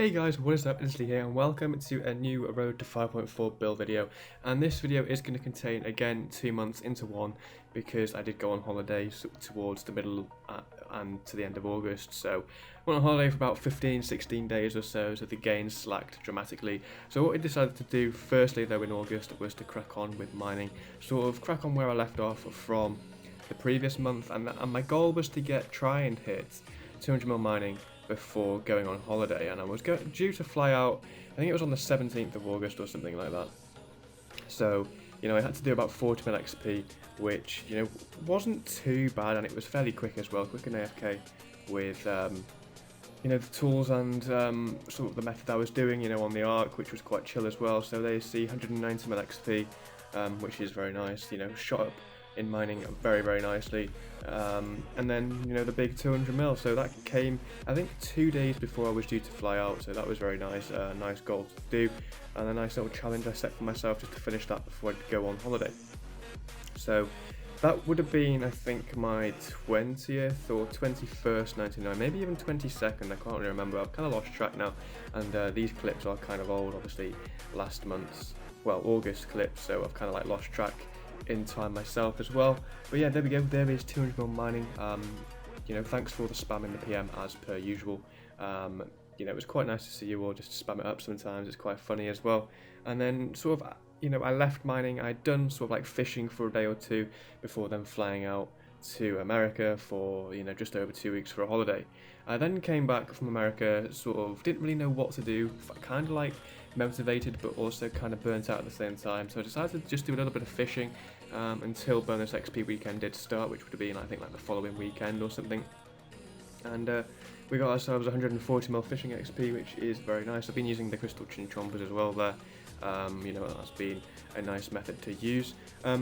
Hey guys, what is up? It's Lee here and welcome to a new Road to 5.4 build video. And this video is going to contain, again, 2 months into one because I did go on holiday towards the middle and to the end of August. So I went on holiday for about 15-16 days or so the gains slacked dramatically. So what I decided to do firstly though in August was to crack on with mining, sort of crack on where I left off from the previous month, and my goal was to try and hit 200 mil mining before going on holiday, and I was due to fly out, I think it was on the 17th of August or something like that. So, I had to do about 40 mil XP, which, wasn't too bad, and it was fairly quick as well, quick and AFK with, the tools and sort of the method I was doing, on the arc, which was quite chill as well. So they see 190 mil XP, which is very nice, shot up in mining very, very nicely, and then the big 200 mil, so that came I think 2 days before I was due to fly out, so that was very nice, nice goal to do, and a nice little challenge I set for myself just to finish that before I go on holiday. So that would have been, I think, my 20th or 21st 99, maybe even 22nd, I can't really remember, I've kind of lost track now, and these clips are kind of old, obviously last month's, well, August clips, so I've kind of like lost track in time myself as well. But yeah, there we go, there is 200 mil mining. Thanks for the spam in the PM as per usual. It was quite nice to see you all just spam it up sometimes, it's quite funny as well. And then sort of, I left mining, I'd done sort of like fishing for a day or two before then flying out to America for, just over 2 weeks for a holiday. I then came back from America, sort of didn't really know what to do, kind of like motivated but also kind of burnt out at the same time, so I decided to just do a little bit of fishing until bonus XP weekend did start, which would have been I think like the following weekend or something, and we got ourselves 140 mil fishing XP, which is very nice. I've been using the crystal chinchompers as well there. That's been a nice method to use.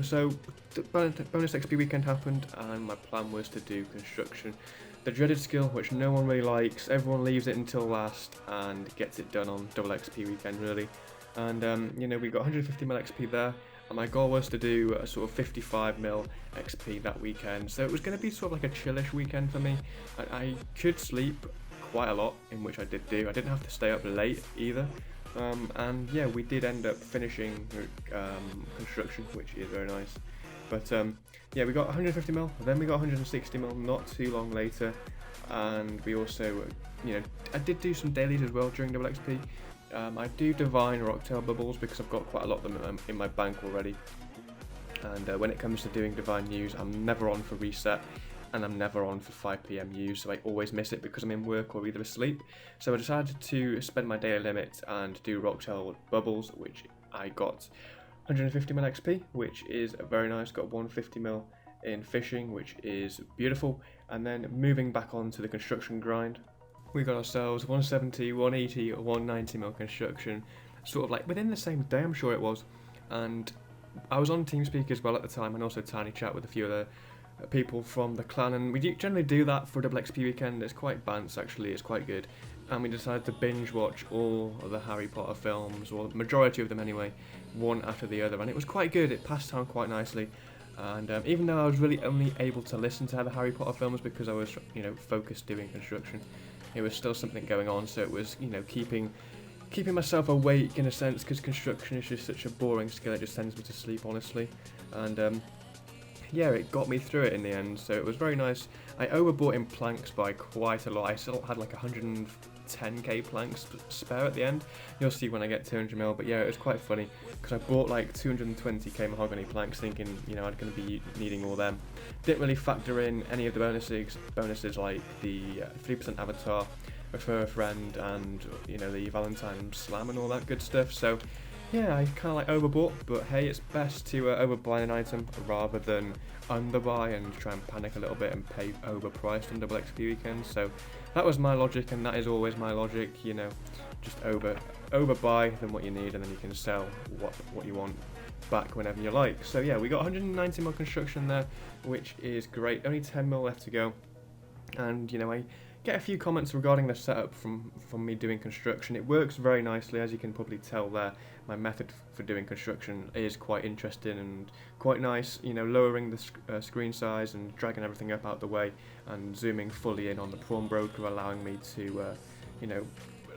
So the bonus XP weekend happened, and my plan was to do construction, the dreaded skill which no one really likes. Everyone leaves it until last and gets it done on double XP weekend really. And we got 150 mil XP there, and my goal was to do a sort of 55 mil XP that weekend. So it was going to be sort of like a chillish weekend for me. I could sleep quite a lot, in which I did do. I didn't have to stay up late either. And yeah, we did end up finishing construction, which is very nice. But yeah, we got 150 mil, then we got 160 mil not too long later, and we also, I did do some dailies as well during double XP. I do divine rocktail bubbles because I've got quite a lot of them in my bank already. And when it comes to doing divine news, I'm never on for reset, and I'm never on for 5 PM use, so I always miss it because I'm in work or either asleep. So I decided to spend my daily limit and do rocktail bubbles, which I got 150 mil XP, which is very nice. Got 150 mil in fishing, which is beautiful. And then moving back on to the construction grind, we got ourselves 170, 180, 190 mil construction, sort of like within the same day, I'm sure it was. And I was on TeamSpeak as well at the time, and also Tiny Chat with a few other people from the clan, and we generally do that for double XP weekend. It's quite bants actually, it's quite good, and we decided to binge watch all of the Harry Potter films, or the majority of them anyway, one after the other, and it was quite good. It passed time quite nicely, and even though I was really only able to listen to the Harry Potter films because I was focused doing construction, it was still something going on, so it was keeping myself awake in a sense, because construction is just such a boring skill, it just sends me to sleep honestly. And yeah, it got me through it in the end, so it was very nice. I overbought in planks by quite a lot. I still had like 110k planks spare at the end. You'll see when I get 200 mil, but yeah, it was quite funny because I bought like 220k mahogany planks thinking, I'm going to be needing all them. Didn't really factor in any of the bonuses like the 3% avatar, refer a friend, and the Valentine slam and all that good stuff. So yeah, I kind of like overbought, but hey, it's best to overbuy an item rather than underbuy and try and panic a little bit and pay overpriced on double XP weekend. So that was my logic, and that is always my logic, just overbuy than what you need, and then you can sell what you want back whenever you like. So yeah, we got 190 mil construction there, which is great. Only 10 mil left to go, and I get a few comments regarding the setup from me doing construction. It works very nicely, as you can probably tell there. My method for doing construction is quite interesting and quite nice, lowering the screen size and dragging everything up out the way and zooming fully in on the prawn broker, allowing me to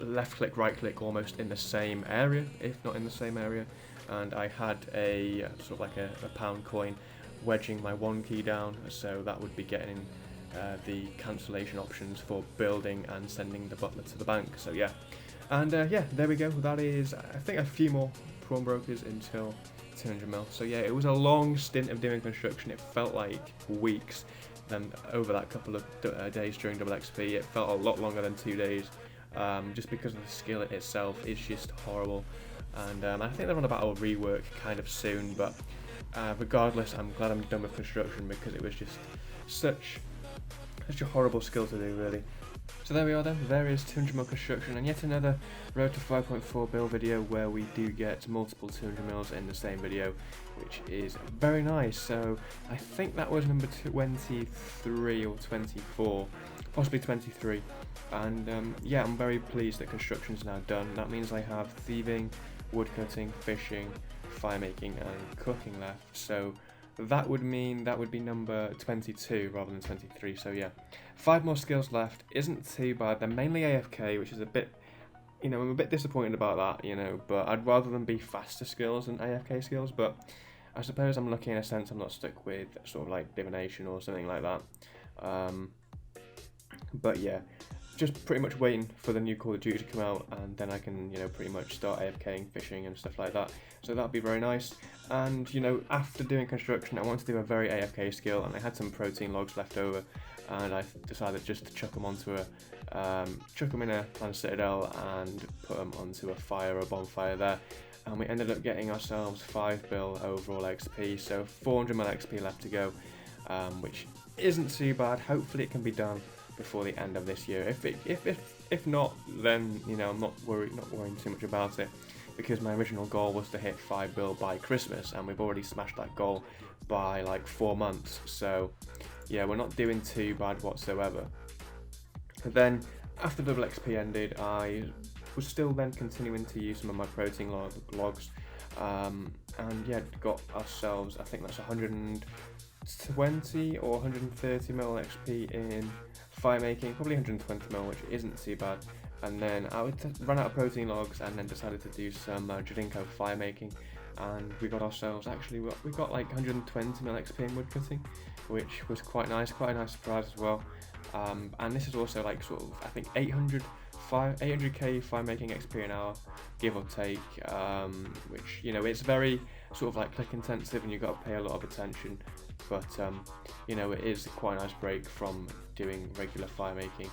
left click, right click almost in the same area, if not in the same area, and I had a sort of like a pound coin wedging my 1 key down, so that would be getting the cancellation options for building and sending the butler to the bank. So yeah, and yeah, there we go. That is, I think, a few more prawn brokers until 200 mil. So yeah, it was a long stint of doing construction. It felt like weeks. Then over that couple of days during double XP, it felt a lot longer than 2 days, just because of the skill itself is just horrible. And I think they're on about a rework kind of soon, but regardless, I'm glad I'm done with construction because it was just such a horrible skill to do, really. So there we are then, there is 200 mil construction, and yet another Road to 5.4 build video where we do get multiple 200 mils in the same video, which is very nice. So I think that was number 23 or 24, possibly 23, and yeah, I'm very pleased that construction's now done. That means I have thieving, woodcutting, fishing, fire making and cooking left, so that would mean that would be number 22 rather than 23. So yeah, 5 more skills left. Isn't too bad. They're mainly AFK, which is a bit, I'm a bit disappointed about that, but I'd rather them be faster skills than AFK skills. But I suppose I'm lucky in a sense. I'm not stuck with sort of like divination or something like that. But yeah, just pretty much waiting for the new Call of Duty to come out, and then I can, pretty much start AFKing, fishing and stuff like that. So that'd be very nice. And, after doing construction, I wanted to do a very AFK skill, and I had some protein logs left over, and I decided just to chuck them onto chuck them in a Planet Citadel and put them onto a fire or a bonfire there. And we ended up getting ourselves 5 bill overall XP, so 400 mil XP left to go, which isn't too bad. Hopefully it can be done before the end of this year. If not, then I'm not worrying too much about it, because my original goal was to hit 5 bill by Christmas, and we've already smashed that goal by like 4 months. So yeah, we're not doing too bad whatsoever. And then after double XP ended, I was still then continuing to use some of my protein logs, and yeah, got ourselves, I think that's 120 or 130 mil XP in fire making, probably 120 mil, which isn't too bad. And then I ran out of protein logs, and then decided to do some Jadinko fire making, and we got ourselves, actually we got like 120 mil XP in woodcutting, which was quite a nice surprise as well. And this is also like sort of, I think 800k fire making XP an hour, give or take, which it's very sort of like click intensive, and you've got to pay a lot of attention, but it is quite a nice break from doing regular fire making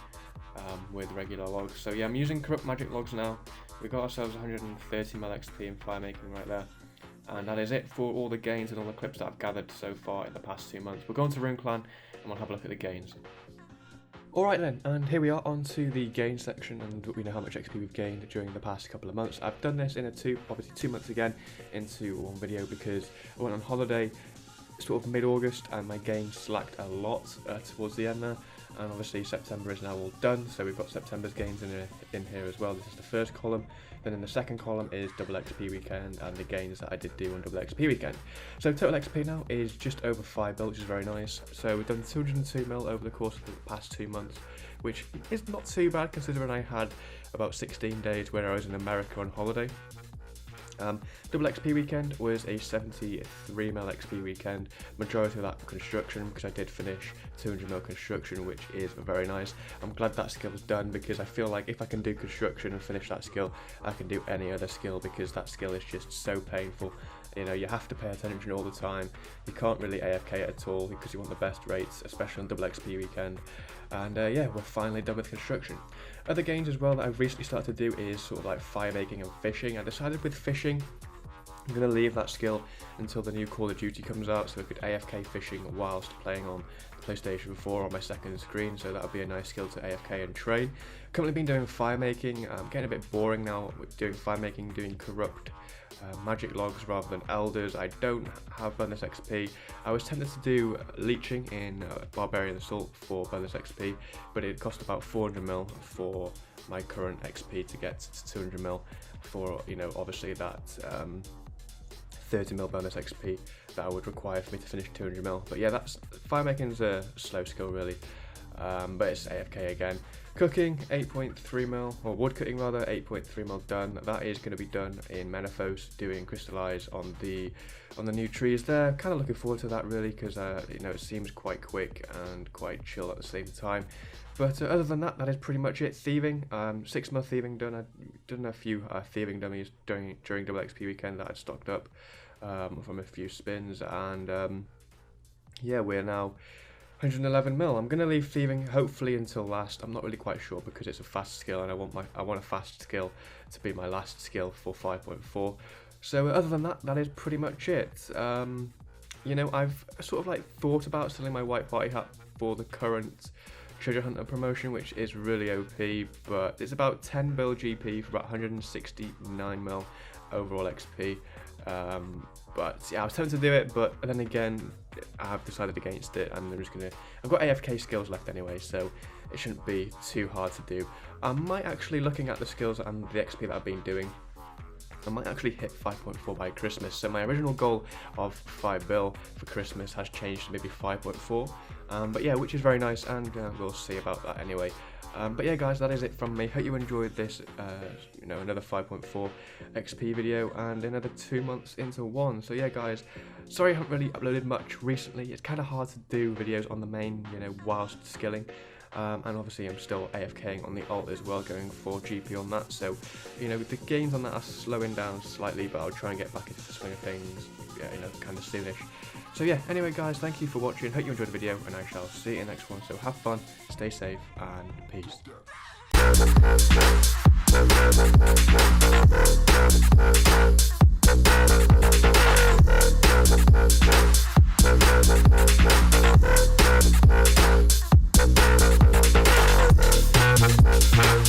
with regular logs. So yeah, I'm using corrupt magic logs now. We got ourselves 130 mil XP in fire making right there, and that is it for all the gains and all the clips that I've gathered so far in the past 2 months. We're going to Rune Clan and we'll have a look at the gains. Alright then, and here we are onto the gain section, and we know how much XP we've gained during the past couple of months. I've done this in obviously 2 months again into one video, because I went on holiday sort of mid-August and my gain slacked a lot towards the end there, and obviously September is now all done, so we've got September's gains in here as well. This is the first column. Then in the second column is double XP weekend and the gains that I did do on double XP weekend. So total XP now is just over 5 mil, which is very nice. So we've done 202 mil over the course of the past 2 months, which is not too bad considering I had about 16 days where I was in America on holiday. Double XP weekend was a 73 mil XP weekend, majority of that construction, because I did finish 200 mil construction, which is very nice. I'm glad that skill was done, because I feel like if I can do construction and finish that skill, I can do any other skill, because that skill is just so painful. You have to pay attention all the time. You can't really AFK it at all, because you want the best rates, especially on double XP weekend. And yeah, we're finally done with construction. Other games as well that I've recently started to do is sort of like fire making and fishing. I decided with fishing, I'm going to leave that skill until the new Call of Duty comes out, so I could AFK fishing whilst playing on the PlayStation 4 on my second screen, so that would be a nice skill to AFK and train. Currently been doing fire making. I'm getting a bit boring now with doing fire making, doing corrupt magic logs rather than elders. I don't have bonus XP. I was tempted to do leeching in Barbarian Assault for bonus XP, but it cost about 400 mil for my current XP to get to 200 mil for, obviously that 30 mil bonus XP that I would require for me to finish 200 mil. But yeah, fire making's a slow skill really, but it's AFK again. Cooking 8.3 mil, or wood cutting rather, 8.3 mil done. That is going to be done in Menaphos, doing crystallize on the new trees there. Kind of looking forward to that really, because you know, it seems quite quick and quite chill at the same time. But other than that, that is pretty much it. Thieving, 6 mil thieving done. I've done a few thieving dummies during double XP weekend that I'd stocked up from a few spins, and yeah, we're now 111 mil. I'm going to leave thieving hopefully until last. I'm not really quite sure because it's a fast skill and I want a fast skill to be my last skill for 5.4. So other than that, that is pretty much it. You know, I've sort of like thought about selling my white party hat for the current treasure hunter promotion, which is really OP, but it's about 10 bill GP for about 169 mil overall XP. But yeah, I was tempted to do it, but then again, I've decided against it, and I'm just gonna. I've got AFK skills left anyway, so it shouldn't be too hard to do. I might actually, looking at the skills and the XP that I've been doing, I might actually hit 5.4 by Christmas. So my original goal of 5 bill for Christmas has changed to maybe 5.4. But yeah, which is very nice, and we'll see about that anyway. But yeah, guys, that is it from me. Hope you enjoyed this, you know, another 5.4 XP video and another 2 months into one. So yeah, guys, sorry I haven't really uploaded much recently. It's kind of hard to do videos on the main, you know, whilst skilling. And obviously I'm still AFKing on the alt as well, going for GP on that. So, you know, the gains on that are slowing down slightly, but I'll try and get back into the swing of things, yeah, you know, kind of soonish. So yeah, anyway guys, thank you for watching. Hope you enjoyed the video, and I shall see you in the next one. So have fun, stay safe, and peace.